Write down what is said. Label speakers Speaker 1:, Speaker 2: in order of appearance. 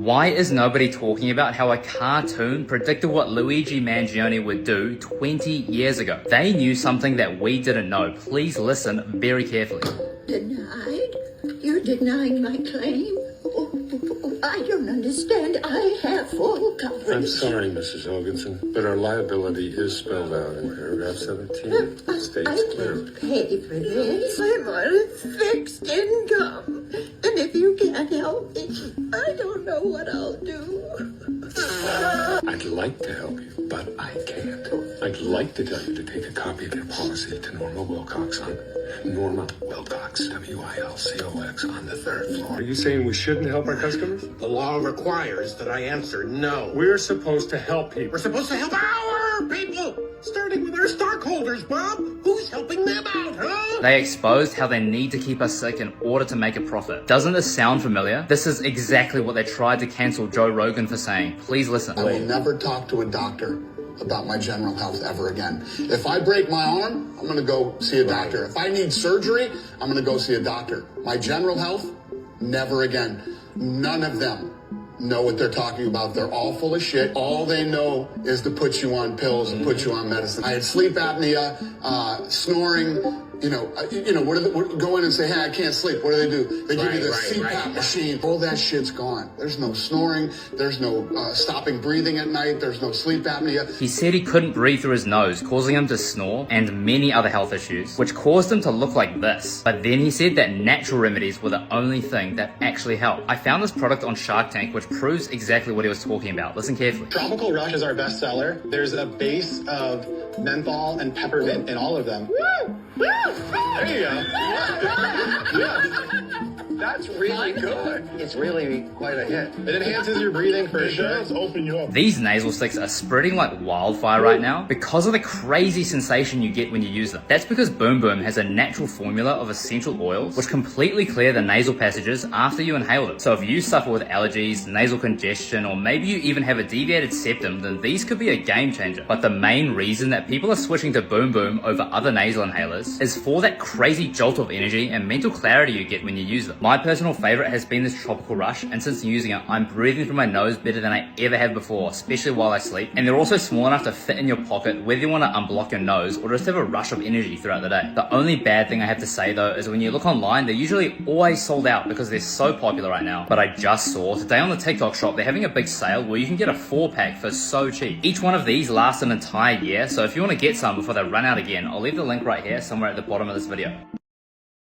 Speaker 1: Why is nobody talking about how a cartoon predicted what Luigi Mangione would do 20 years ago? They knew something that we didn't know. Please listen very carefully.
Speaker 2: Denied? You're denying my claim? I don't understand. I have full coverage.
Speaker 3: I'm sorry, Mrs. Hoganson, but our liability is spelled out in paragraph 17. States
Speaker 2: I
Speaker 3: clearly.
Speaker 2: can pay for this. I'm on fixed income. And if you can't help me, I don't know what I'll do.
Speaker 3: I'd like to help you, but I can't. I'd like to tell you to take a copy of your policy to Norma Wilcox on Norma Wilcox, Wilcox, on the third floor. Are you saying we shouldn't help our customers?
Speaker 4: The law requires that I answer no.
Speaker 3: We're supposed to help people.
Speaker 4: We're supposed to help our people, starting with our stockholders, Bob. Who's helping them out, huh?
Speaker 1: They exposed how they need to keep us sick in order to make a profit. Doesn't this sound familiar? This is exactly what they tried to cancel Joe Rogan for saying. Please listen.
Speaker 5: I will never talk to a doctor about my general health ever again. If I break my arm, I'm gonna go see a doctor. If I need surgery, I'm gonna go see a doctor. My general health, never again. None of them know what they're talking about. They're all full of shit. All they know is to put you on pills and put you on medicine. I had sleep apnea, snoring. Go in and say, hey, I can't sleep. What do? They give you the CPAP machine. All that shit's gone. There's no snoring. There's no stopping breathing at night. There's no sleep apnea.
Speaker 1: He said he couldn't breathe through his nose, causing him to snore, and many other health issues, which caused him to look like this. But then he said that natural remedies were the only thing that actually helped. I found this product on Shark Tank, which proves exactly what he was talking about. Listen carefully.
Speaker 6: Tropical Rush is our best seller. There's a base of menthol and peppermint in all of them. There you go. Yeah. That's really good.
Speaker 4: It's really quite a hit.
Speaker 6: It enhances your breathing for sure.
Speaker 4: It does open you up.
Speaker 1: These nasal sticks are spreading like wildfire right now because of the crazy sensation you get when you use them. That's because Boom Boom has a natural formula of essential oils which completely clear the nasal passages after you inhale them. So if you suffer with allergies, nasal congestion, or maybe you even have a deviated septum, then these could be a game changer. But the main reason that people are switching to Boom Boom over other nasal inhalers is for that crazy jolt of energy and mental clarity you get when you use them. My personal favorite has been this Tropical Rush, and since using it, I'm breathing through my nose better than I ever have before, especially while I sleep. And they're also small enough to fit in your pocket whether you want to unblock your nose or just have a rush of energy throughout the day. The only bad thing I have to say though is when you look online, they're usually always sold out because they're so popular right now. But I just saw today on the TikTok shop, they're having a big sale where you can get a 4-pack for so cheap. Each one of these lasts an entire year, so if you want to get some before they run out again, I'll leave the link right here somewhere at the bottom of this video.